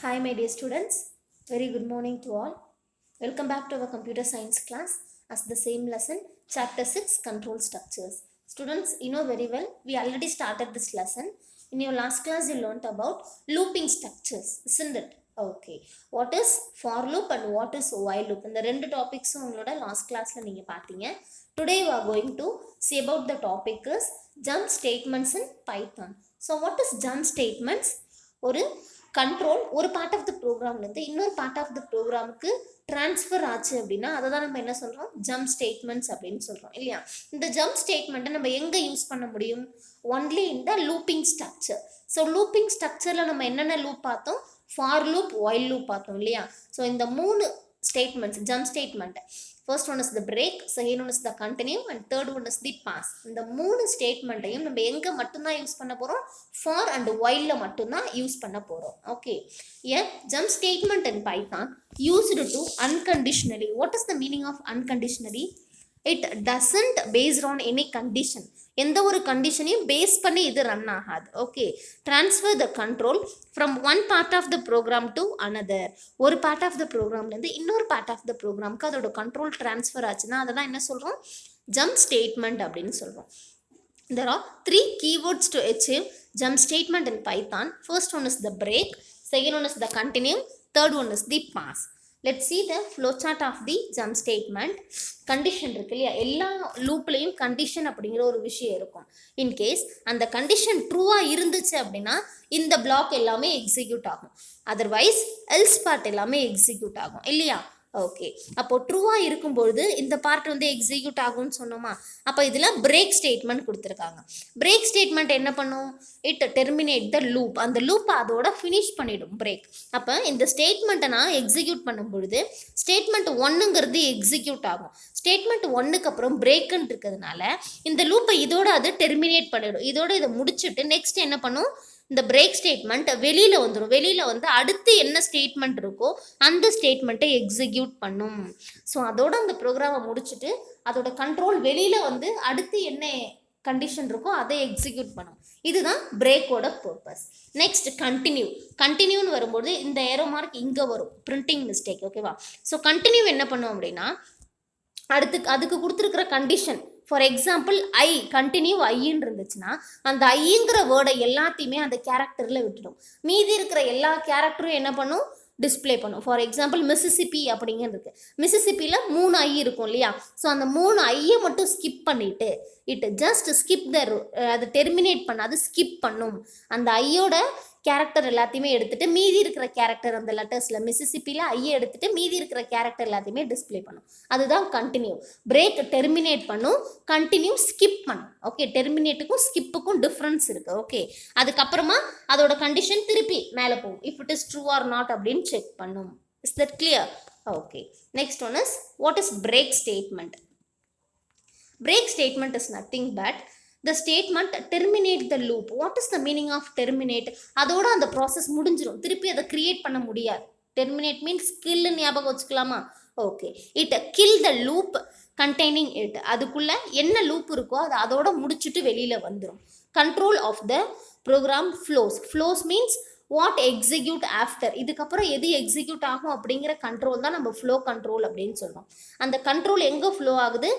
Hi, my dear students. Very good morning to all. Welcome back to our computer science class as the same lesson, chapter 6, control structures. Students, you know very well, we already started this lesson. In your last class, you learnt about looping structures, isn't it? Okay. What is for loop and what is while loop? இந்த ரெண்டு டாபிக்ஸும் உங்களோட last கிளாஸில் நீங்கள் பார்த்தீங்க. Today we are going to see about the topic is jump statements in Python. So what is jump statements? ஒரு control ஒரு part of the ப்ரோக்ராம்லேருந்து இன்னொரு பார்ட் ஆஃப் த ப்ரோக்ராமுக்கு ட்ரான்ஸ்ஃபர் ஆச்சு அப்படின்னா அதை தான் நம்ம என்ன சொல்கிறோம், ஜம்ப் ஸ்டேட்மெண்ட்ஸ் அப்படின்னு சொல்கிறோம் இல்லையா. இந்த ஜம்ப் ஸ்டேட்மெண்ட்டை நம்ம எங்கே யூஸ் பண்ண முடியும்? Only in the looping structure. So looping ஸ்ட்ரக்சரில் நம்ம என்னென்ன லூப் பார்த்தோம்? ஃபார் லூப், ஒயில் லூப் பார்த்தோம் இல்லையா. ஸோ இந்த மூணு statements, jump statement, first one is the break, second one is the continue and third one is the pass. இந்த மூணு ஸ்டேட்மெண்ட்டையும் நம்ம எங்கே மட்டும்தான் யூஸ் பண்ண போகிறோம்? ஃபார் அண்ட் ஒயில்ல மட்டும்தான் யூஸ் பண்ண போகிறோம். Okay, a jump statement in Python used to unconditionally. What is the meaning of unconditionally? It doesn't based on any condition. எந்த ஒரு கண்டிஷனையும் பேஸ் பண்ணி இது ரன் ஆகாது. Okay, transfer the control from one part of the program to another. ஒரு part of the ப்ரோக்ராம்லேருந்து இன்னொரு part of த ப்ரோக்ராமுக்கு அதோட கண்ட்ரோல் ட்ரான்ஸ்ஃபர் ஆச்சுன்னா அதை தான் என்ன சொல்கிறோம்? ஜம்ப் ஸ்டேட்மெண்ட் அப்படின்னு சொல்கிறோம். There are three keywords to achieve jump statement in Python. First one is the break, second one is the continue, third one is the pass. Let's see the flowchart of the jump statement. Condition இருக்கு இல்லையா, எல்லா லூப்லையும் condition அப்படிங்கிற ஒரு விஷயம் இருக்கும். In case அந்த condition ட்ரூவாக இருந்துச்சு அப்படின்னா இந்த பிளாக் எல்லாமே எக்ஸிக்யூட் ஆகும், அதர்வைஸ் எல்ஸ் பார்ட் எல்லாமே எக்ஸிக்யூட் ஆகும் இல்லையா. ஓகே, அப்போது ட்ரூவாக இருக்கும்பொழுது இந்த பார்ட் வந்து எக்ஸிக்யூட் ஆகும்னு சொன்னோமா. அப்போ இதில் பிரேக் ஸ்டேட்மெண்ட் கொடுத்துருக்காங்க. பிரேக் ஸ்டேட்மெண்ட் என்ன பண்ணும்? It terminate the loop. அந்த லூப்பை அதோட ஃபினிஷ் பண்ணிடும் பிரேக். அப்போ இந்த ஸ்டேட்மெண்ட்டை நான் எக்ஸிக்யூட் பண்ணும் பொழுது ஸ்டேட்மெண்ட் ஒன்றுங்கிறது எக்ஸிக்யூட் ஆகும். ஸ்டேட்மெண்ட் ஒன்றுக்கு அப்புறம் பிரேக்குன்னு இருக்கிறதுனால இந்த லூப்பை இதோட அது டெர்மினேட் பண்ணிடும். இதோட இதை முடிச்சுட்டு நெக்ஸ்ட் என்ன பண்ணும்? இந்த பிரேக் ஸ்டேட்மெண்ட் வெளியில் வந்துடும். வெளியில் வந்து அடுத்து என்ன ஸ்டேட்மெண்ட் இருக்கோ அந்த ஸ்டேட்மெண்ட்டை எக்ஸிக்யூட் பண்ணும். ஸோ அதோட அந்த ப்ரோக்ராமை முடிச்சுட்டு அதோட கண்ட்ரோல் வெளியில் வந்து அடுத்து என்ன கண்டிஷன் இருக்கோ அதை எக்ஸிக்யூட் பண்ணும். இதுதான் பிரேக்கோட பர்பஸ். Next continue. கண்டினியூன்னு வரும்போது இந்த ஏரோ மார்க் இங்கே வரும், பிரிண்டிங் மிஸ்டேக். ஓகேவா. ஸோ கண்டினியூ என்ன பண்ணும் அப்படின்னா அதுக்கு கொடுத்துருக்கிற condition, for example I, continue ஐன்னு இருந்துச்சுன்னா அந்த ஐங்கிற வேர்டை எல்லாத்தையுமே அந்த கேரக்டரில் விட்டுடும். மீதி இருக்கிற எல்லா கேரக்டரும் என்ன பண்ணும்? டிஸ்பிளே பண்ணும். ஃபார் எக்ஸாம்பிள் மிசிசிப்பி அப்படிங்கிறது இருக்குது. மிசிசிப்பியில் 3 ஐ இருக்கும் இல்லையா. ஸோ அந்த 3 ஐயை மட்டும் ஸ்கிப் பண்ணிவிட்டு இட் ஜஸ்ட் ஸ்கிப் த, அது டெர்மினேட் பண்ண, அது ஸ்கிப் பண்ணும். அந்த ஐயோட கேரக்டர் எல்லாத்தையுமே எடுத்துகிட்டு மீதி இருக்கிற கேரக்டர், அந்த லெட்டர்ஸில் மிசிசிப்பியில் ஐயை எடுத்துகிட்டு மீதி இருக்கிற கேரக்டர் எல்லாத்தையுமே டிஸ்பிளே பண்ணும். அதுதான் கண்டினியூ. பிரேக் டெர்மினேட் பண்ணும், கண்டினியூ ஸ்கிப் பண்ணும். ஓகே, டெர்மினேட்டுக்கும் ஸ்கிப்புக்கும் டிஃப்ரென்ஸ் இருக்குது. ஓகே, அதுக்கப்புறமா அதோட கண்டிஷன் திருப்பி மேலே போகும். If it is true R not அப்படின்னு செக் பண்ணும். Is that clear? Okay, next one is what is break statement. Break statement is nothing but the statement terminate the loop. What is the meaning of terminate? அதோட அந்த process முடிஞ்சிடும், திருப்பி அதை create பண்ண முடியாது. terminate means kill ஞாபகம் வச்சுக்கலாமா. Okay, it kill the loop containing it. அதுக்குள்ள என்ன லூப் இருக்கோ அது அதோட முடிச்சுட்டு வெளியில் வந்துடும். Control of the program flows. Flows means what execute after. இதுக்கப்புறம் எது எக்ஸிக்யூட் ஆகும் அப்படிங்கிற கண்ட்ரோல் தான் நம்ம ஃப்ளோ கண்ட்ரோல் அப்படின்னு சொல்கிறோம். அந்த கண்ட்ரோல் எங்கே ஃப்ளோ ஆகுது?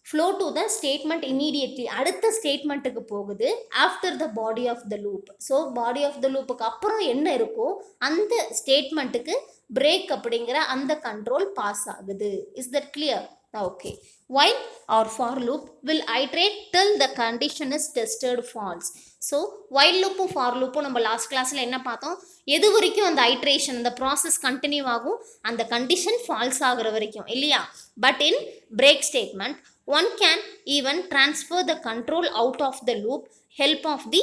Flow to the statement immediately, அடுத்த ஸ்டேட்மெண்ட்டுக்கு போகுது. After the body of the loop. So body of the லூப்புக்கு அப்புறம் என்ன இருக்கோ அந்த ஸ்டேட்மெண்ட்டுக்கு பிரேக் அப்படிங்கிற அந்த கண்ட்ரோல் பாஸ் ஆகுது. Is that clear? Okay, while or for loop will iterate till the condition is tested false. So while loopும் for loopும் நம்ம லாஸ்ட் கிளாஸில் என்ன பார்த்தோம்? எது வரைக்கும் அந்த ஐட்ரேஷன், அந்த ப்ராசஸ் கண்டினியூ ஆகும்? அந்த கண்டிஷன் ஃபால்ஸ் ஆகிற வரைக்கும் இல்லையா. But in break statement one can even transfer the control out of the loop help of the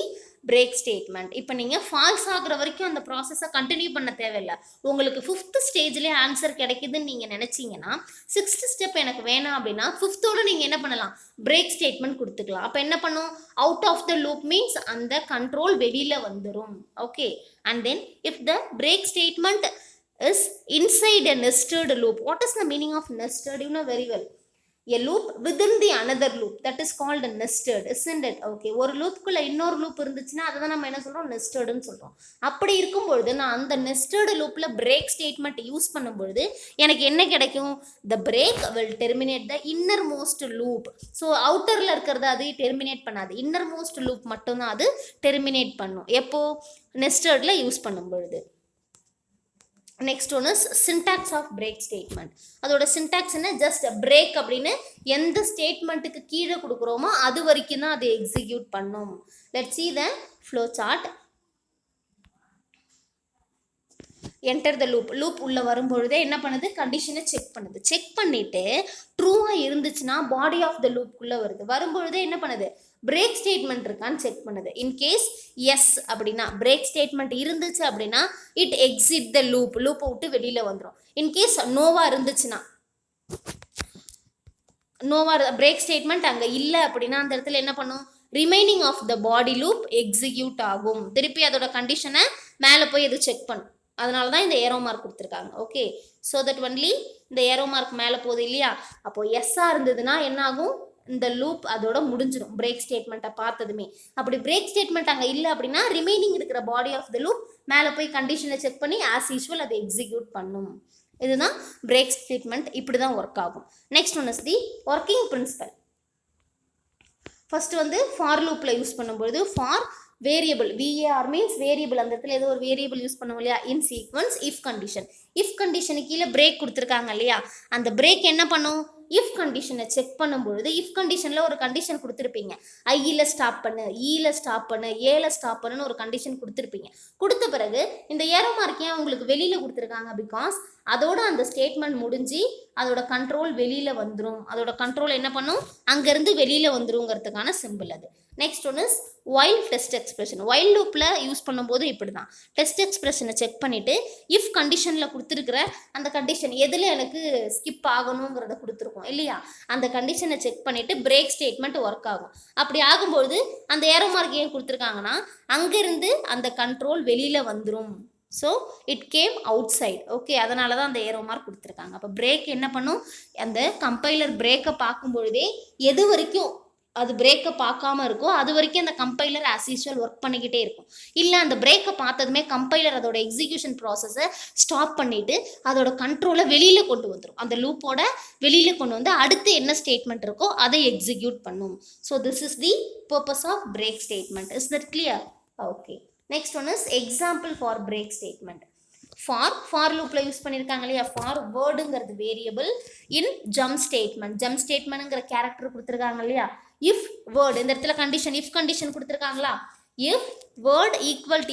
break statement. இப்போ நீங்கள் ஃபால்ஸ் ஆகிற வரைக்கும் அந்த ப்ராசஸை கண்டினியூ பண்ண தேவையில்லை. உங்களுக்கு 5th ஸ்டேஜ்லேயே ஆன்சர் கிடைக்குதுன்னு நீங்கள் நினச்சிங்கன்னா 6th ஸ்டெப் எனக்கு வேணாம் அப்படின்னா 5th நீங்கள் என்ன பண்ணலாம்? பிரேக் ஸ்டேட்மெண்ட் கொடுத்துக்கலாம். அப்போ என்ன பண்ணும்? Out of the loop means அந்த கண்ட்ரோல் வெளியில் வந்துடும். Okay, and then if the break statement is inside a nested loop. What is the meaning of nested? You know very well. a loop within the another loop, that is called nested, isn't it? Okay, ஒரு லூப்க்குள்ள இன்னொரு loop இருந்துச்சுன்னா அதை தான் நம்ம என்ன சொல்றோம், நெஸ்டட்னு சொல்றோம். அப்படி இருக்கும்பொழுது நான் அந்த நெஸ்டட் லூப்ல பிரேக் ஸ்டேட்மெண்ட் யூஸ் பண்ணும்பொழுது எனக்கு என்ன கிடைக்கும், the break will terminate the innermost loop. So அவுட்டர்ல இருக்கிறது அது டெர்மினேட் பண்ணாது, இன்னர்மோஸ்ட் லூப் மட்டும்தான் அது டெர்மினேட் பண்ணும் எப்போ, நெஸ்டட்ல யூஸ் பண்ணும் பொழுது. Next one is syntax of break statement. அதோட சின்டாக்ஸ் என்ன, ஜஸ்ட் பிரேக் அப்படின்னு எந்த ஸ்டேட்மெண்ட்டுக்கு கீழே கொடுக்குறோமோ அது வரைக்கும் தான் அது எக்ஸிக்யூட் பண்ணும். Let's see the flow chart. Enter the loop, loop உள்ளே வரும்பொழுதே என்ன பண்ணுது, கண்டிஷனை செக் பண்ணுது. செக் பண்ணிவிட்டு ட்ரூவாக இருந்துச்சுன்னா பாடி ஆஃப் த லூப்புக்குள்ளே வருது. வரும்பொழுதே என்ன பண்ணுது, பிரேக் ஸ்டேட்மெண்ட் இருக்கான்னு செக் பண்ணுது. இன்கேஸ் எஸ் அப்படின்னா, பிரேக் ஸ்டேட்மெண்ட் இருந்துச்சு அப்படின்னா இட் எக்ஸிட் த லூப், லூப்பை விட்டு வெளியில் வந்துடும். இன்கேஸ் நோவா இருந்துச்சுன்னா, நோவா பிரேக் ஸ்டேட்மெண்ட் அங்கே இல்லை அப்படின்னா அந்த இடத்துல என்ன பண்ணும், remaining of the body loop execute ஆகும். திருப்பி அதோட கண்டிஷனை மேலே போய் இது செக் பண்ணும். அதனால தான் இந்த ஏரோ மார்க் கொடுத்துருக்காங்க. ஓகே, ஸோ தட் ஒன்லி இந்த ஏரோ மார்க் மேலே போகுது இல்லையா, அப்போ எஸ்ஸாக இருந்ததுன்னா என்ன ஆகும், இந்த லூப் அதோட முடிஞ்சிடும் பிரேக் ஸ்டேட்மெண்ட்டை பார்த்ததுமே. அப்படி பிரேக் ஸ்டேட்மெண்ட் அங்கே இல்லை அப்படின்னா ரிமைனிங் இருக்கிற பாடி ஆஃப் த லூப் மேலே போய் கண்டிஷனை செக் பண்ணி ஆஸ் யூஸ்வல் அதை எக்ஸிக்யூட் பண்ணும். இதுதான் பிரேக் ஸ்டேட்மெண்ட், இப்படி தான் ஒர்க் ஆகும். Next one is the working principal. First வந்து ஃபார் லூப்பில் யூஸ் பண்ணும்போது for variable, VAR means variable, அந்த இடத்துல ஏதோ ஒரு வேரியபிள் யூஸ் பண்ணுவோம் இல்லையா, இன் சீக்வன்ஸ் இஃப் கண்டிஷன். இஃப் கண்டிஷனுக்கு கீழே பிரேக் கொடுத்துருக்காங்க இல்லையா, அந்த பிரேக் என்ன பண்ணும், இஃப் கண்டிஷனை செக் பண்ணும்பொழுது இஃப் கண்டிஷனில் ஒரு கண்டிஷன் கொடுத்துருப்பீங்க, ஐயில் ஸ்டாப் பண்ணு, ஈயில் ஸ்டாப் பண்ணு, ஏல ஸ்டாப் பண்ணுன்னு ஒரு கண்டிஷன் கொடுத்துருப்பீங்க. கொடுத்த பிறகு இந்த ஏரோ மார்க் ஏன் உங்களுக்கு வெளியில் கொடுத்துருக்காங்க, பிகாஸ் அதோட அந்த ஸ்டேட்மெண்ட் முடிஞ்சு அதோட கண்ட்ரோல் வெளியில் வந்துடும். அதோட கண்ட்ரோல் என்ன பண்ணும், அங்கேருந்து வெளியில் வந்துருங்கிறதுக்கான சிம்பிள் அது. Next one is while test expression. While லூப்பில் யூஸ் பண்ணும்போது இப்படி தான் டெஸ்ட் எக்ஸ்பிரஷனை செக் பண்ணிவிட்டு இஃப் கண்டிஷனில் கொடுத்துருக்குற அந்த கண்டிஷன் எதில் எனக்கு ஸ்கிப் ஆகணுங்கிறத கொடுத்துருக்கோம் இல்லையா, அந்த கண்டிஷனை செக் பண்ணிவிட்டு பிரேக் ஸ்டேட்மெண்ட் ஒர்க் ஆகும். அப்படி ஆகும்போது அந்த ஏரோ மார்க் ஏன் கொடுத்துருக்காங்கன்னா அங்கேருந்து அந்த கண்ட்ரோல் வெளியில் வந்துடும். So it came outside. Okay, அதனால தான் அந்த ஏரோ மார்க் கொடுத்துருக்காங்க. அப்போ பிரேக் என்ன பண்ணும், அந்த கம்பைலர் பிரேக்கை பார்க்கும்பொழுதே எது வரைக்கும் அது பிரேக்கை பார்க்காம இருக்கோ அது வரைக்கும் அந்த கம்பைலர் ஆஸ் யூஸ்வல் ஒர்க் பண்ணிக்கிட்டே இருக்கும். இல்லை அந்த பிரேக்கை பார்த்ததுமே கம்பைலர் அதோட எக்ஸிக்யூஷன் ப்ராசஸை ஸ்டாப் பண்ணிவிட்டு அதோட கண்ட்ரோலை வெளியில் கொண்டு வந்துடும். அந்த லூப்போட வெளியில் கொண்டு வந்து அடுத்து என்ன ஸ்டேட்மெண்ட் இருக்கோ அதை எக்ஸிக்யூட் பண்ணும். So this is the purpose of break statement. Is that clear? Okay, next one is example for break statement. For லூப்பில் யூஸ் பண்ணியிருக்காங்க இல்லையா, ஃபார் வேர்டுங்கிறது variable in jump statement. Jump ஸ்டேட்மெண்ட்ங்கிற கேரக்டர் கொடுத்துருக்காங்க இல்லையா, இஃப் வேர்டு, இந்த இடத்துல கண்டிஷன் இஃப் கண்டிஷன் கொடுத்துருக்காங்களா, if word equal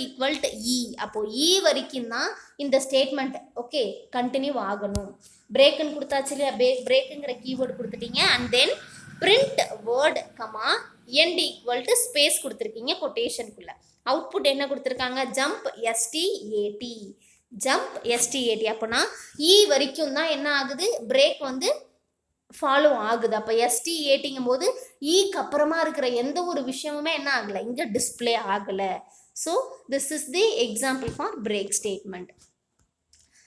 to e, அப்போ இ வரைக்கும் தான் இந்த ஸ்டேட்மெண்ட் ஓகே கண்டினியூ ஆகணும். பிரேக்குன்னு கொடுத்தாச்சு இல்லையா, பிரேக்குங்கிற கீவேர்டு கொடுத்துட்டீங்க. And then print word comma end equal to space கொடுத்துருக்கீங்க கொட்டேஷனுக்குள்ள. அவுட்புட் என்ன கொடுத்துருக்காங்க, ஜம்ப் STAT, ஜம்ப் STAT. அப்போனா இ வரைக்கும் தான் என்ன ஆகுது, பிரேக் வந்து ஃபாலோ ஆகுது. அப்போ STATங்கும் போது ஈக்கு அப்புறமா இருக்கிற எந்த ஒரு விஷயமுமே என்ன ஆகலை, இங்கே டிஸ்பிளே ஆகலை. So this is the example for break statement.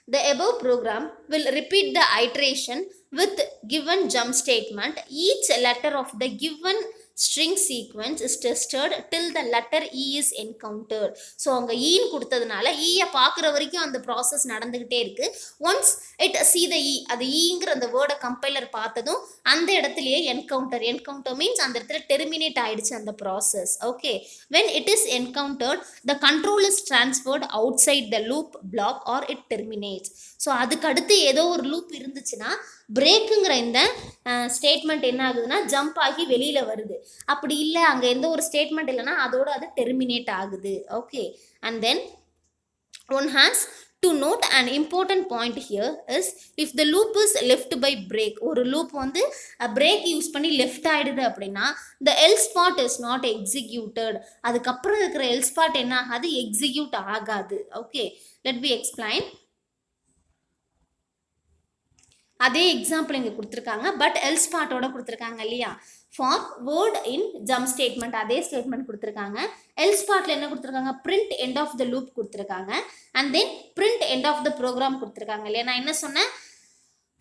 The above program will repeat the iteration with given jump statement. Each letter of the given string sequence is tested till the letter E is encountered. So அங்கே ஈன்னு கொடுத்ததுனால ஈயை பார்க்குற வரைக்கும் அந்த process நடந்துக்கிட்டே இருக்குது. Once it see the E, அது ஈங்கிற அந்த வேர்டை கம்பைலர் பார்த்ததும் அந்த இடத்துலையே என்கவுண்டர் மீன்ஸ் அந்த இடத்துல டெர்மினேட் ஆயிடுச்சு அந்த process. Okay, when it is encountered the control is transferred outside the loop block or it terminates. So அதுக்கு அடுத்து ஏதோ ஒரு லூப் இருந்துச்சுன்னா பிரேக்குங்கிற இந்த ஸ்டேட்மெண்ட் என்ன ஆகுதுன்னா ஜம்ப் ஆகி வெளியில் வருது. அப்படி இல்லை அங்கே எந்த ஒரு ஸ்டேட்மெண்ட் இல்லைன்னா அதோட அது டெர்மினேட் ஆகுது. Okay, and then one has to note an important point here is if the loop is left by break, ஒரு லூப் வந்து break யூஸ் பண்ணி லெஃப்ட் ஆகிடுது அப்படின்னா the else part is not executed. அதுக்கப்புறம் இருக்கிற else part என்ன ஆகாது, execute ஆகாது. Okay, let me explain. அதே எக்ஸாம்பிள் இங்கே கொடுத்துருக்காங்க, பட் எல்ஸ் பார்ட்டோட கொடுத்துருக்காங்க இல்லையா. For word in jump statement அதே ஸ்டேட்மெண்ட் கொடுத்துருக்காங்க. எல்ஸ் பார்ட்டில் என்ன கொடுத்துருக்காங்க, print end of the loop கொடுத்துருக்காங்க. And then print end of the program கொடுத்துருக்காங்க இல்லையா. நான் என்ன சொன்னேன்,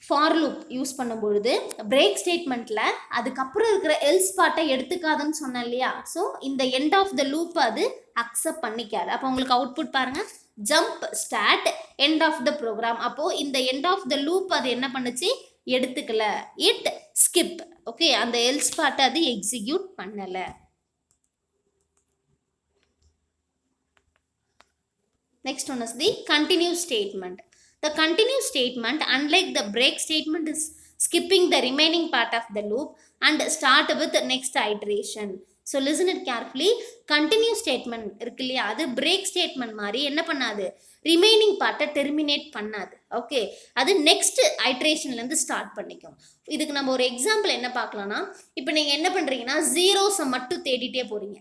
ஃபார் லூப் யூஸ் பண்ணும்பொழுது பிரேக் ஸ்டேட்மெண்ட்டில் அதுக்கப்புறம் இருக்கிற எல்ஸ் பார்ட்டை எடுத்துக்காதுன்னு சொன்னேன் இல்லையா? ஸோ இந்த எண்ட் ஆஃப் த லூப் அது அக்செப்ட் பண்ணிக்காது. அப்போ உங்களுக்கு அவுட்புட் பாருங்கள், jump start end of the program. அப்போது இந்த எண்ட் ஆஃப் த லூப் அது என்ன பண்ணுச்சு, எடுத்துக்கல. It skip. ஓகே, அந்த எல்ஸ் பார்ட்டை அது எக்ஸிக்யூட் பண்ணலை. Next one is the continue statement. The continue statement, unlike the break statement, is skipping the remaining part of the loop and start with the next iteration. So listen it carefully. Continue statement இருக்கு இல்லையா, அது break statement மாதிரி என்ன பண்ணாது, remaining பார்ட்டை terminate பண்ணாது. Okay, அது next ஐட்ரேஷன்லேருந்து start பண்ணிக்கும். இதுக்கு நம்ம ஒரு எக்ஸாம்பிள் என்ன பார்க்கலாம்னா, இப்போ நீங்கள் என்ன பண்ணுறீங்கன்னா ஜீரோஸை மட்டும் தேடிட்டே போகிறீங்க.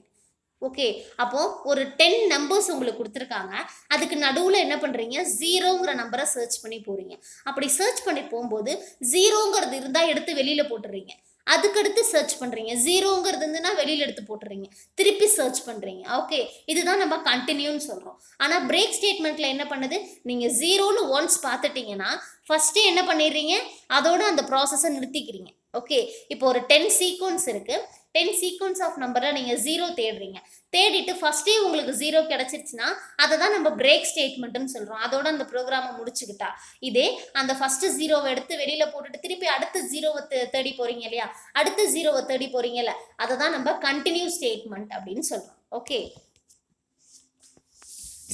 ஓகே, அப்போது ஒரு 10 நம்பர்ஸ் உங்களுக்கு கொடுத்துருக்காங்க, அதுக்கு நடுவில் என்ன பண்ணுறீங்க, ஜீரோங்கிற நம்பரை சர்ச் பண்ணி போகிறீங்க. அப்படி சர்ச் பண்ணி போகும்போது ஜீரோங்கிறது இருந்தால் எடுத்து வெளியில் போட்டுறீங்க. அதுக்கடுத்து சர்ச் பண்ணுறீங்க, ஜீரோங்கிறது இருந்துன்னா வெளியில் எடுத்து போட்டுறீங்க, திருப்பி சர்ச் பண்ணுறீங்க. ஓகே, இதுதான் நம்ம கண்டினியூன்னு சொல்கிறோம். ஆனால் பிரேக் ஸ்டேட்மெண்ட்டில் என்ன பண்ணுது, நீங்கள் ஜீரோன்னு ஒன்ஸ் பார்த்துட்டிங்கன்னா ஃபஸ்ட்டே என்ன பண்ணிடுறீங்க, அதோட அந்த ப்ராசஸை நிறுத்திக்கிறீங்க. ஓகே, இப்போ ஒரு 10 சீக்வன்ஸ் இருக்குது, 10 சீக்வன்ஸ் ஆஃப் நம்பரில் நீங்கள் ஜீரோ தேடுறீங்க. தேடிட்டு ஃபஸ்ட்டே உங்களுக்கு ஜீரோ கிடச்சிருச்சுன்னா அதை தான் நம்ம பிரேக் ஸ்டேட்மெண்ட்டுன்னு சொல்கிறோம். அதோட அந்த ப்ரோக்ராமை முடிச்சுக்கிட்டா. இதே அந்த ஃபஸ்ட்டு ஜீரோவை எடுத்து வெளியில் போட்டுட்டு திருப்பி அடுத்த ஜீரோவை தேடி போகிறீங்க இல்லையா, அடுத்த ஜீரோவை தேடி போகிறீங்கல்ல, அதை தான் நம்ம கண்டினியூ ஸ்டேட்மெண்ட் அப்படின்னு சொல்கிறோம். ஓகே,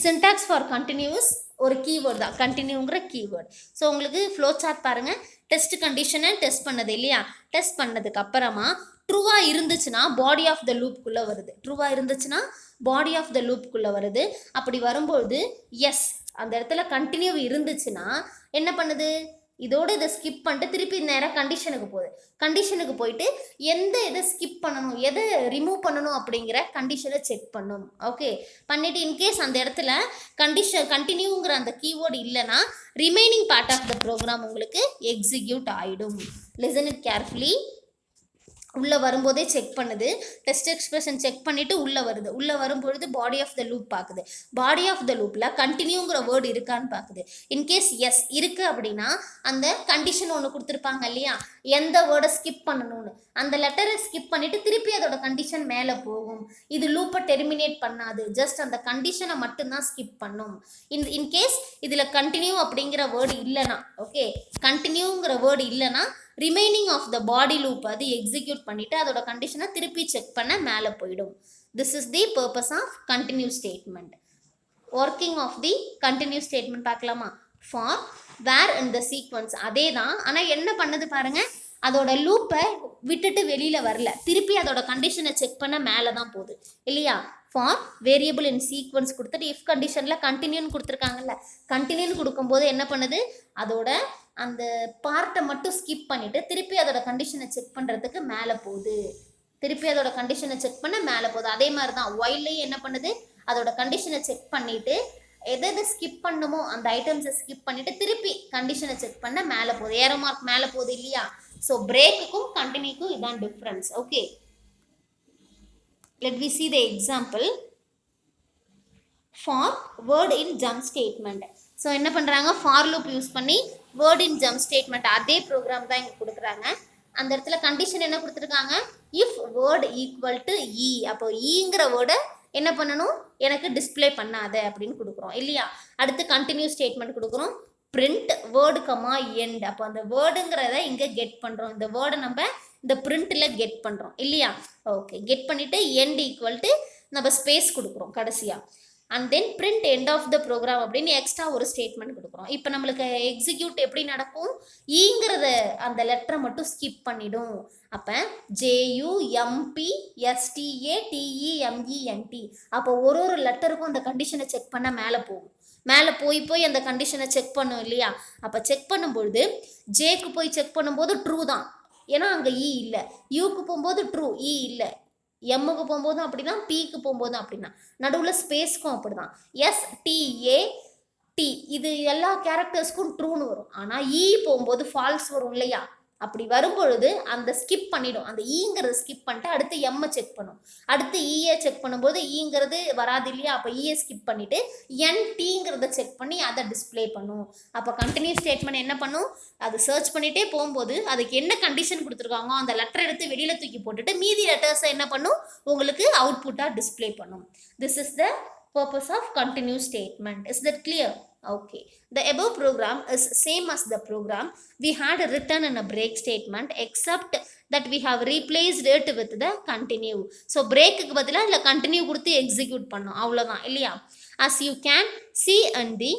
சின்டாக்ஸ் ஃபார் கண்டினியூஸ் ஒரு கீவேர்டு தான், கண்டினியூங்கிற கீவேர்டு. ஸோ உங்களுக்கு ஃப்ளோ சார்ட் பாருங்கள், டெஸ்ட் கண்டிஷனை டெஸ்ட் பண்ணது இல்லையா, டெஸ்ட் பண்ணதுக்கு அப்புறமா ட்ரூவாக இருந்துச்சுன்னா பாடி ஆஃப் த லூப்குள்ளே வருது, ட்ரூவாக இருந்துச்சுன்னா பாடி ஆஃப் த லூப்குள்ளே வருது. அப்படி வரும்போது எஸ், அந்த இடத்துல கண்டினியூ இருந்துச்சுன்னா என்ன பண்ணுது, இதோடு இதை ஸ்கிப் பண்ணிட்டு திருப்பி நேராக கண்டிஷனுக்கு போகுது. கண்டிஷனுக்கு போயிட்டு எந்த இதை ஸ்கிப் பண்ணணும், எதை ரிமூவ் பண்ணணும் அப்படிங்கிற கண்டிஷனை செக் பண்ணும். ஓகே, பண்ணிவிட்டு இன்கேஸ் அந்த இடத்துல கண்டினியூங்கிற அந்த கீவேர்டு இல்லைன்னா remaining part of the program உங்களுக்கு எக்ஸிக்யூட் ஆகிடும். Listen it carefully. உள்ளே வரும்போதே செக் பண்ணுது, டெஸ்ட் எக்ஸ்பிரஷன் செக் பண்ணிவிட்டு உள்ளே வருது. உள்ளே வரும்பொழுது பாடி ஆஃப் த லூப் பார்க்குது. பாடி ஆஃப் த லூப்பில் கண்டினியூங்கிற வேர்டு இருக்கான்னு பார்க்குது. இன்கேஸ் எஸ் இருக்குது அப்படின்னா அந்த கண்டிஷன் ஒன்று கொடுத்துருப்பாங்க இல்லையா, எந்த வேர்டை ஸ்கிப் பண்ணணும்னு, அந்த லெட்டரை ஸ்கிப் பண்ணிவிட்டு திருப்பி அதோட கண்டிஷன் மேலே போகும். இது லூப்பை டெர்மினேட் பண்ணாது, ஜஸ்ட் அந்த கண்டிஷனை மட்டும்தான் ஸ்கிப் பண்ணும். இன்கேஸ் இதில் கண்டினியூ அப்படிங்கிற வேர்டு இல்லைனா, ஓகே, கண்டினியூங்கிற வேர்டு இல்லைனா remaining of the body loop அது எக்ஸிக்யூட் பண்ணிவிட்டு அதோட கண்டிஷனை திருப்பி செக் பண்ண மேலே போயிடும். This is the purpose of continue statement. Working of the continue statement பார்க்கலாமா. For word in the sequence அதே தான், ஆனால் என்ன பண்ணுது பாருங்கள், அதோட லூப்பை விட்டுட்டு வெளியில் வரல, திருப்பி அதோட கண்டிஷனை செக் பண்ண மேலே தான் போகுது இல்லையா. ஃபார் வேரியபிள் இன் சீக்வன்ஸ் கொடுத்துட்டு இஃப் கண்டிஷனில் கண்டினியூன்னு கொடுத்துருக்காங்கல்ல, கண்டினியூன்னு கொடுக்கும்போது என்ன பண்ணுது, அதோட அந்த பார்ட்டை மட்டும் ஸ்கிப் பண்ணிவிட்டு திருப்பி அதோட கண்டிஷனை செக் பண்ணுறதுக்கு மேலே போகுது, திருப்பி அதோட கண்டிஷனை செக் பண்ண மேலே போகுது. அதே மாதிரி தான் ஒயில்லையும் என்ன பண்ணுது, அதோட கண்டிஷனை செக் பண்ணிவிட்டு எதை ஸ்கிப் பண்ணுமோ அந்த ஐட்டம்ஸை ஸ்கிப் பண்ணிவிட்டு திருப்பி கண்டிஷனை செக் பண்ண மேலே போகுது, ஏரோ மார்க் மேலே போகுது இல்லையா. ஸோ பிரேக்குக்கும் கண்டினியூக்கும் இதான் difference. Okay, let we see the example for word in jump statement. So என்ன பண்ணுறாங்க, ஃபார் லூப் யூஸ் பண்ணி வேர்ட் இன் ஜம்ப் ஸ்டேட்மெண்ட் அதே ப்ரோக்ராம் தான் இங்கே கொடுக்குறாங்க. அந்த இடத்துல கண்டிஷன் என்ன கொடுத்துருக்காங்க, if word equal to e, அப்போ ஈங்கிற வேர்டை என்ன பண்ணணும், எனக்கு டிஸ்பிளே பண்ணாத அப்படின்னு கொடுக்குறோம் இல்லையா. அடுத்து கண்டினியூ ஸ்டேட்மெண்ட் கொடுக்குறோம், பிரிண்ட் வேர்டு கமா எண்ட், அப்போ அந்த வேர்டுங்கிறத இங்கே கெட் பண்ணுறோம், இந்த வேர்டை நம்ம இந்த பிரிண்ட்டில் கெட் பண்ணுறோம் இல்லையா. ஓகே, கெட் பண்ணிவிட்டு எண்ட் ஈக்குவல் டு நம்ம ஸ்பேஸ் கொடுக்குறோம் கடைசியாக. And then print end of the program அப்படின்னு எக்ஸ்ட்ரா ஒரு ஸ்டேட்மெண்ட் கொடுக்குறோம். இப்போ நம்மளுக்கு எக்ஸிக்யூட் எப்படி நடக்கும், ஈங்கிறத அந்த லெட்டரை மட்டும் ஸ்கிப் பண்ணிடும். அப்போ JUMPSTATEMENT, அப்போ ஒரு ஒரு லெட்டருக்கும் அந்த கண்டிஷனை செக் பண்ண மேலே போகும், மேலே போய் அந்த கண்டிஷனை செக் பண்ணும் இல்லையா. அப்போ செக் பண்ணும்பொழுது ஜேக்கு போய் செக் பண்ணும்போது ட்ரூ தான், ஏன்னா அங்கே இ இல்லை. யூக்கு போகும்போது ட்ரூ, இ இல்லை. எம்முக்கு போகும்போதும் அப்படி தான், பிக்கு போகும்போதும் அப்படி தான், நடுவில் ஸ்பேஸ்க்கும் அப்படி தான். STAT இது எல்லா கேரக்டர்ஸ்க்கும் ட்ரூன்னு வரும், ஆனால் இ போகும்போது ஃபால்ஸ் வரும் இல்லையா. அப்படி வரும்பொழுது அந்த ஸ்கிப் பண்ணிடும், அந்த ஈங்கிறத ஸ்கிப் பண்ணிட்டு அடுத்து எம்மை செக் பண்ணும், அடுத்து ஈயை செக் பண்ணும்போது ஈங்கிறது வராது இல்லையா, அப்போ ஈயை ஸ்கிப் பண்ணிட்டு என்டிங்கிறத செக் பண்ணி அதை டிஸ்பிளே பண்ணும். அப்போ கண்டினியூஸ் ஸ்டேட்மெண்ட் என்ன பண்ணும், அது சர்ச் பண்ணிட்டே போகும்போது அதுக்கு என்ன கண்டிஷன் கொடுத்துருக்காங்க அந்த லெட்டர் எடுத்து வெளியில் தூக்கி போட்டுட்டு மீதி லெட்டர்ஸை என்ன பண்ணும் உங்களுக்கு அவுட்புட்டாக டிஸ்பிளே பண்ணும். This is the purpose of continuous statement. Is that clear? Okay. The above program is same as the program we had written in a break statement except that we have replaced it with the continue. So break க்கு பதிலா இல்ல continue கொடுத்து execute பண்ணோம், அவ்வளவுதான் இல்லையா. As you can see in the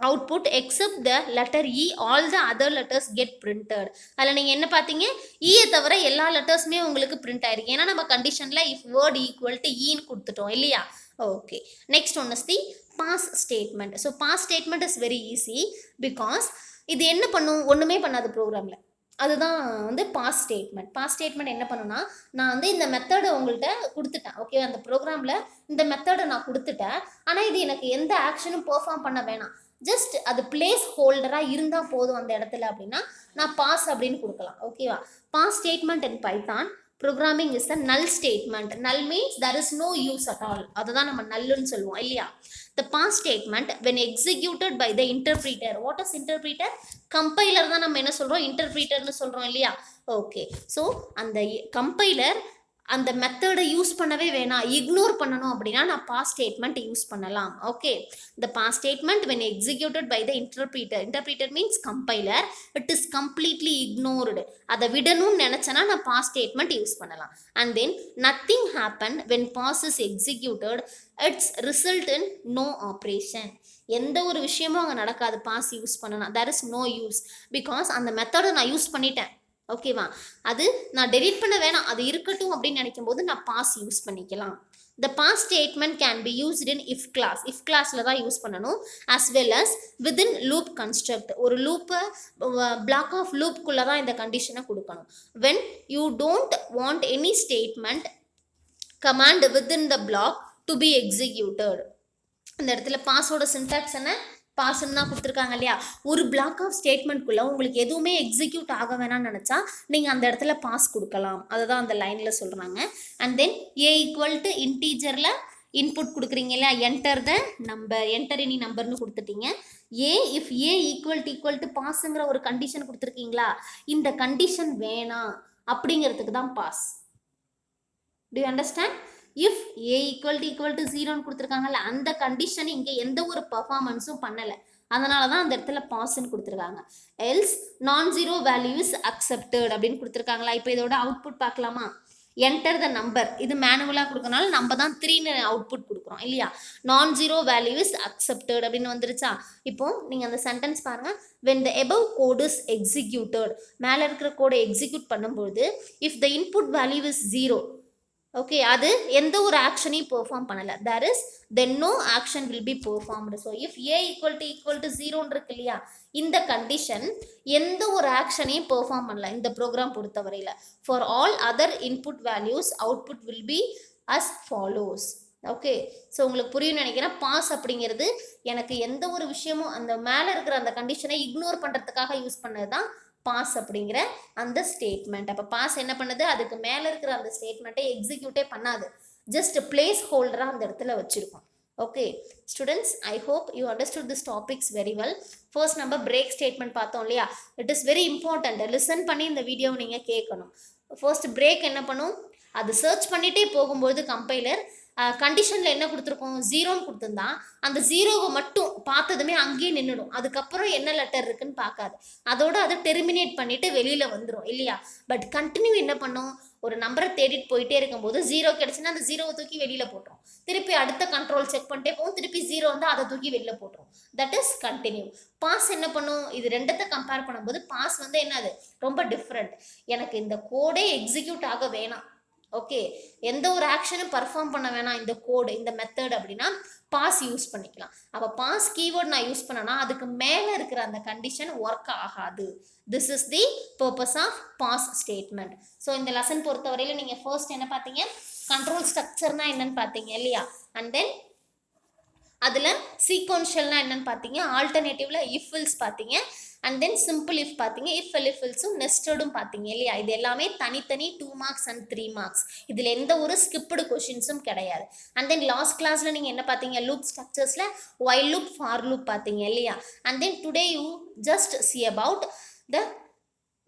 output except the letter E all the other letters get printed. அதில் நீங்கள் என்ன பார்த்தீங்க, ஈயை தவிர எல்லா லெட்டர்ஸுமே உங்களுக்கு பிரிண்ட் ஆயிருக்கு. ஏன்னா நம்ம கண்டிஷனில் if word equal to ஈன்னு கொடுத்துட்டோம் இல்லையா. Okay, next one is the pass statement. So pass statement is very easy because இது என்ன பண்ணும், ஒன்றுமே பண்ணாது ப்ரோக்ராமில், அதுதான் வந்து பாஸ் ஸ்டேட்மெண்ட். பாஸ் ஸ்டேட்மெண்ட் என்ன பண்ணுன்னா, நான் வந்து இந்த மெத்தடை உங்கள்கிட்ட கொடுத்துட்டேன், ஓகே, அந்த ப்ரோக்ராமில் இந்த மெத்தடை நான் கொடுத்துட்டேன், ஆனால் இது எனக்கு எந்த ஆக்ஷனும் பெர்ஃபார்ம் பண்ண வேணாம், ஜஸ்ட் அது பிளேஸ் ஹோல்டராக இருந்தால் போதும் அந்த இடத்துல அப்படின்னா நான் பாஸ் அப்படின்னு கொடுக்கலாம். ஓகேவா. Pass statement in Python programming is the null statement. Null means there is no use at all. அதுதான் நம்ம nullன்னு சொல்லுவோம் இல்லையா. The pass statement when executed by the interpreter. What is interpreter? Compiler தான் நம்ம என்ன சொல்றோம், interpreterன்னு சொல்றோம் இல்லையா. ஓகே, ஸோ அந்த கம்பைலர் அந்த மெத்தடை யூஸ் பண்ணவே வேணாம், இக்னோர் பண்ணணும் அப்படின்னா நான் பாஸ் ஸ்டேட்மெண்ட் யூஸ் பண்ணலாம். Okay, the pass statement when executed by the interpreter. Interpreter means compiler. It is completely ignored. அதை விடணும்னு நினைச்சேன்னா நான் பாஸ் ஸ்டேட்மெண்ட் யூஸ் பண்ணலாம். And then nothing happened when pass is executed. It's result in no operation. எந்த ஒரு விஷயமும் அங்கே நடக்காது பாஸ் யூஸ் பண்ணனா. there is no use because அந்த மெத்தடை நான் யூஸ் பண்ணிட்டேன். ஓகேவா, அது நான் டெலீட் பண்ண வேணாம், அது இருக்கட்டும் அப்படின்னு நினைக்கும் போது நான் பாஸ் யூஸ் பண்ணிக்கலாம். The pass statement can be used in if class. if classல தான் யூஸ் பண்ணணும், as well as within loop construct. ஒரு லூப்பை block of loopக்குள்ள தான் இந்த கண்டிஷனை கொடுக்கணும். when you don't want any statement command within the block to be executed. இந்த இடத்துல பாஸோட சின்டாக்ஸ் என்ன, பாஸ்ன்னு தான் கொடுத்துருக்காங்க இல்லையா. ஒரு பிளாக் ஆஃப் ஸ்டேட்மெண்ட்குள்ளே உங்களுக்கு எதுவுமே எக்ஸிக்யூட் ஆக வேணாம்னு நினச்சா நீங்கள் அந்த இடத்துல பாஸ் கொடுக்கலாம், அதுதான் அந்த லைனில் சொல்கிறாங்க. And then a equal to இன்டீஜரில் இன்புட் கொடுக்குறீங்க இல்லையா, enter the number, enter any நம்பர்னு கொடுத்துட்டீங்க. A if a equal to பாஸுங்கிற ஒரு கண்டிஷன் கொடுத்துருக்கீங்களா, இந்த கண்டிஷன் வேணாம் அப்படிங்கிறதுக்கு தான் pass. Do you understand? If a equal to 0ன்னு கொடுத்துருக்காங்கல்ல, அந்த கண்டிஷன் இங்கே எந்த ஒரு பர்ஃபார்மன்ஸும் பண்ணலை, அதனால தான் அந்த இடத்துல பாஸ்ன்னு கொடுத்துருக்காங்க. எல்ஸ் நான் ஜீரோ வேல்யூஸ் அக்செப்டட் அப்படின்னு கொடுத்துருக்காங்களா. இப்போ இதோட அவுட்புட் பார்க்கலாமா. என்டர் த நம்பர், இது மேனுவலாக கொடுக்கறனால நம்ம தான் 3ன்னு அவுட்புட் கொடுக்குறோம் இல்லையா. நான் ஜீரோ வேல்யூஸ் அக்செப்டட் அப்படின்னு வந்துருச்சா. இப்போ நீங்கள் அந்த சென்டென்ஸ் பாருங்கள். when the above code is executed, மேலே இருக்கிற கோடை எக்ஸிக்யூட் பண்ணும்போது if the input value is 0, okay, அது எந்த ஒரு ஆக்ஷனையும் பெர்ஃபார்ம் பண்ணலை, there is then no action will be performed. so if a equal to 0ன்னு இருக்கு இல்லையா, இந்த கண்டிஷன் எந்த ஒரு ஆக்ஷனையும் பெர்ஃபார்ம் பண்ணல இந்த ப்ரோக்ராம் பொறுத்தவரையில். for all other input values output will be as follows. Okay, so உங்களுக்கு புரியும் நினைக்கிறேன். பாஸ் அப்படிங்கிறது எனக்கு எந்த ஒரு விஷயமும் அந்த மேலே இருக்கிற அந்த கண்டிஷனை இக்னோர் பண்ணுறதுக்காக யூஸ் பண்ணது தான் பாஸ் அப்படிங்கிற அந்த ஸ்டேட்மெண்ட். அப்போ பாஸ் என்ன பண்ணுது, அதுக்கு மேலே இருக்கிற அந்த ஸ்டேட்மெண்ட்டை எக்ஸிக்யூட்டே பண்ணாது, ஜஸ்ட் பிளேஸ் ஹோல்டராக அந்த இடத்துல வச்சுருக்கோம். Okay students, I hope you understood this topics very well. First நம்ம பிரேக் ஸ்டேட்மெண்ட் பார்த்தோம் இல்லையா, it is very important, listen பண்ணி இந்த வீடியோவை நீங்கள் கேட்கணும். ஃபர்ஸ்ட் பிரேக் என்ன பண்ணும், அது சர்ச் பண்ணிகிட்டே போகும்போது கம்பைலர் கண்டிஷனில் என்ன கொடுத்துருக்கோம், 0ன்னு கொடுத்துருந்தா அந்த 0வை மட்டும் பார்த்ததுமே அங்கேயே நின்றுடும், அதுக்கப்புறம் என்ன லெட்டர் இருக்குன்னு பார்க்காது, அதோட அதை டெர்மினேட் பண்ணிவிட்டு வெளியில் வந்துடும் இல்லையா. பட் கண்டினியூ என்ன பண்ணும், ஒரு நம்பரை தேடிட்டு போயிட்டே இருக்கும்போது 0 கிடச்சுன்னா அந்த 0வை தூக்கி வெளியில் போட்டுரும், திருப்பி அடுத்த கண்ட்ரோல் செக் பண்ணிட்டே போகும், திருப்பி 0 வந்து அதை தூக்கி வெளியில் போட்டுரும். That is continue. பாஸ் என்ன பண்ணும், இது ரெண்டத்தை கம்பேர் பண்ணும்போது பாஸ் வந்து என்னது ரொம்ப டிஃப்ரெண்ட். எனக்கு இந்த கோடே எக்ஸிக்யூட் ஆக வேணாம், ஓகே, எந்த ஒரு ஆக்ஷனும் பர்ஃபார்ம் பண்ண வேணாம் இந்த கோடு இந்த மெத்தட் அப்படின்னா பாஸ் யூஸ் பண்ணிக்கலாம். அப்போ பாஸ் கீவேர்ட் நான் யூஸ் பண்ணனா அதுக்கு மேலே இருக்கிற அந்த கண்டிஷன் ஒர்க் ஆகாது. This is the purpose of pass statement. So இந்த லெசன் பொறுத்தவரையில் நீங்கள் ஃபர்ஸ்ட் என்ன பார்த்தீங்க, கண்ட்ரோல் ஸ்ட்ரக்சர்னா என்னன்னு பார்த்தீங்க இல்லையா. அண்ட் தென் அதில் சீக்வன்ஷியல்னா என்னன்னு பார்த்தீங்க, ஆல்டர்னேட்டிவ்ல இஃப் இல்ஸ் பார்த்தீங்க, அண்ட் தென் சிம்பிள் இஃப் பார்த்தீங்க, இஃப் எல் இஃப் இல்ஸும் நெஸ்டடும் பார்த்தீங்க இல்லையா. இது எல்லாமே தனித்தனி 2 மார்க்ஸ் அண்ட் 3 மார்க்ஸ். இதில் எந்த ஒரு ஸ்கிப்டு கொஷின்ஸும் கிடையாது. அண்ட் தென் லாஸ்ட் கிளாஸில் நீங்கள் என்ன பார்த்தீங்க, லூப் ஸ்ட்ரக்சர்ஸில் ஒயில் லூப், ஃபார் லூப் பார்த்தீங்க இல்லையா. And then today you just see about the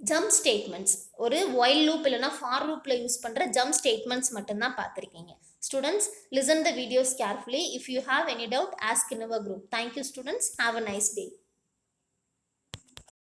jump statements. ஒரு ஒயில் லூப் இல்லைனா ஃபார் லூப்பில் யூஸ் பண்ணுற ஜம்ப் ஸ்டேட்மெண்ட்ஸ் மட்டும்தான் பார்த்துருக்கீங்க. Students, listen the videos carefully. If you have any doubt, ask in our group. Thank you, students. Have a nice day.